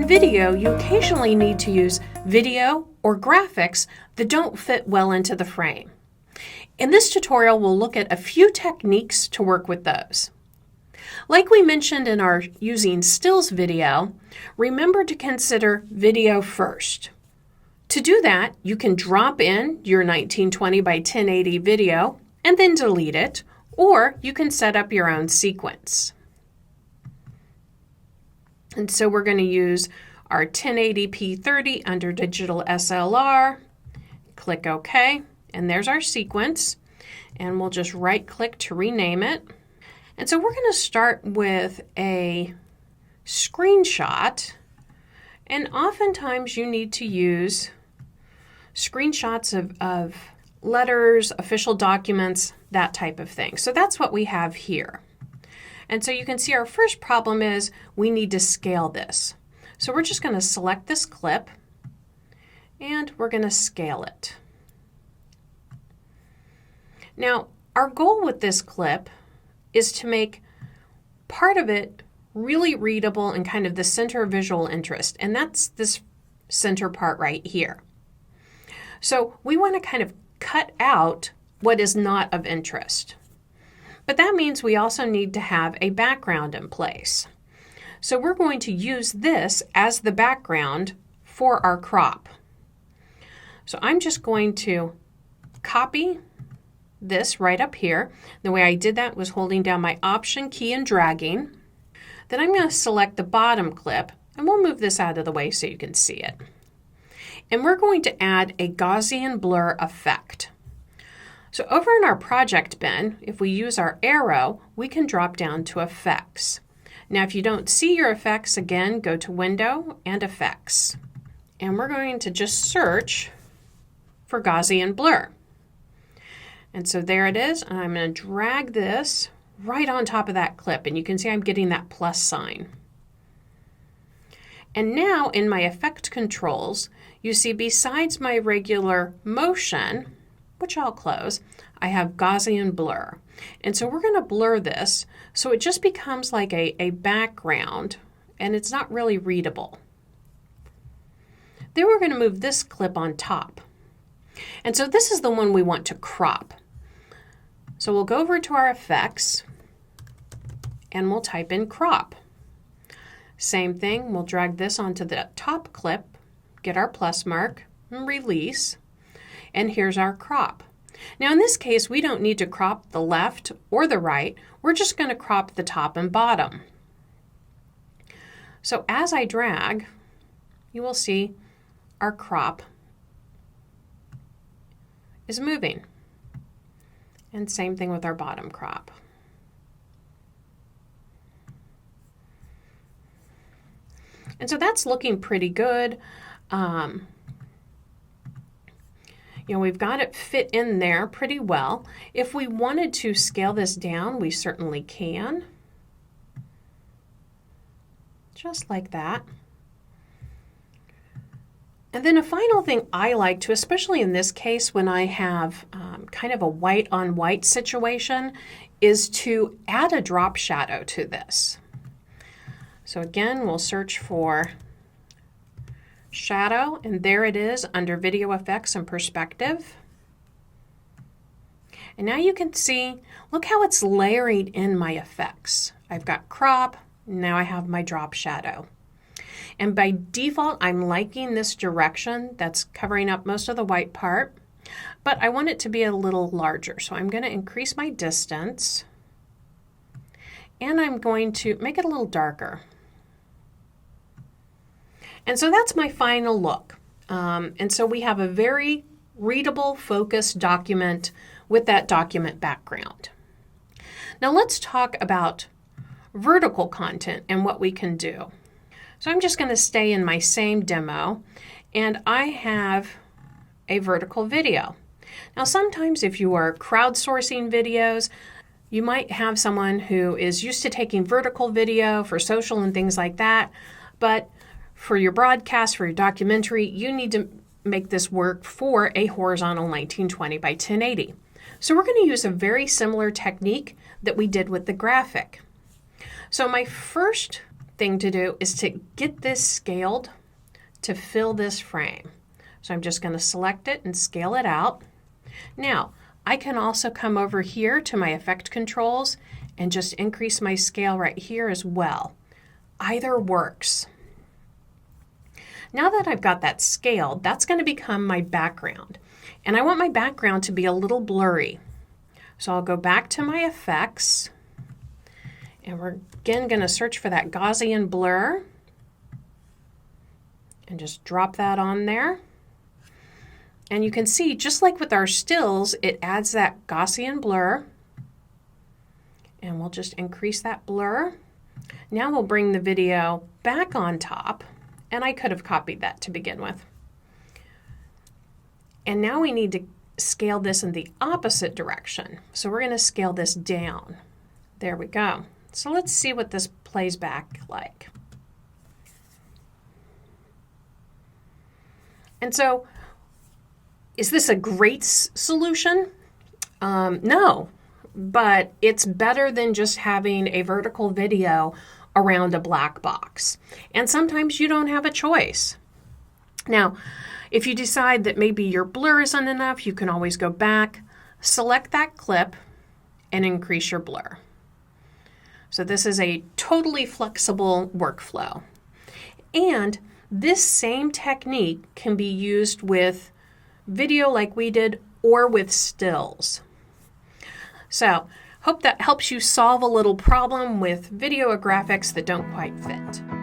video, you occasionally need to use video or graphics that don't fit well into the frame. In this tutorial, we'll look at a few techniques to work with those. Like we mentioned in our using stills video, remember to consider video first. To do that, you can drop in your 1920 by 1080 video and then delete it, or you can set up your own sequence. And so we're going to use our 1080p 30 under digital SLR. Click OK, and there's our sequence. And we'll just right click to rename it. And so we're going to start with a screenshot. And oftentimes you need to use screenshots of letters, official documents, that type of thing. So that's what we have here. And so you can see our first problem is we need to scale this. So we're just going to select this clip and we're going to scale it. Now, our goal with this clip is to make part of it really readable and kind of the center of visual interest, and that's this center part right here. So we want to kind of cut out what is not of interest. But that means we also need to have a background in place. So we're going to use this as the background for our crop. So I'm just going to copy this right up here. The way I did that was holding down my Option key and dragging. Then I'm going to select the bottom clip, and we'll move this out of the way so you can see it. And we're going to add a Gaussian blur effect. So over in our project bin, if we use our arrow, we can drop down to Effects. Now if you don't see your effects, again, go to Window and Effects. And we're going to just search for Gaussian blur. And so there it is, and I'm going to drag this right on top of that clip, and you can see I'm getting that plus sign. And now in my effect controls, you see besides my regular motion, which I'll close, I have Gaussian blur. And so we're going to blur this so it just becomes like a background, and it's not really readable. Then we're going to move this clip on top. And so this is the one we want to crop. So we'll go over to our effects and we'll type in crop. Same thing, we'll drag this onto the top clip, get our plus mark, and release. And here's our crop. Now in this case, we don't need to crop the left or the right. We're just going to crop the top and bottom. So as I drag, you will see our crop is moving. And same thing with our bottom crop. And so that's looking pretty good. We've got it fit in there pretty well. If we wanted to scale this down, we certainly can. Just like that. And then a final thing I like to, especially in this case when I have kind of a white on white situation, is to add a drop shadow to this. So again, we'll search for shadow, and there it is under video effects and perspective. And now you can see, look how it's layering in my effects. I've got crop, now I have my drop shadow. And by default, I'm liking this direction that's covering up most of the white part, but I want it to be a little larger. So I'm going to increase my distance, and I'm going to make it a little darker. And so that's my final look. And so we have a very readable, focused document with that document background. Now let's talk about vertical content and what we can do. So I'm just going to stay in my same demo, and I have a vertical video. Now sometimes if you are crowdsourcing videos, you might have someone who is used to taking vertical video for social and things like that, but for your broadcast, for your documentary, you need to make this work for a horizontal 1920 by 1080. So we're going to use a very similar technique that we did with the graphic. So my first thing to do is to get this scaled to fill this frame. So I'm just going to select it and scale it out. Now, I can also come over here to my effect controls and just increase my scale right here as well. Either works. Now that I've got that scaled, that's going to become my background. And I want my background to be a little blurry. So I'll go back to my effects, and we're again going to search for that Gaussian blur and just drop that on there. And you can see, just like with our stills, it adds that Gaussian blur. And we'll just increase that blur. Now we'll bring the video back on top. And I could have copied that to begin with. And now we need to scale this in the opposite direction. So we're going to scale this down. There we go. So let's see what this plays back like. And so, is this a great solution? No, but it's better than just having a vertical video around a black box. And sometimes you don't have a choice. Now, if you decide that maybe your blur isn't enough, you can always go back, select that clip, and increase your blur. So this is a totally flexible workflow. And this same technique can be used with video like we did, or with stills. So, hope that helps you solve a little problem with video or graphics that don't quite fit.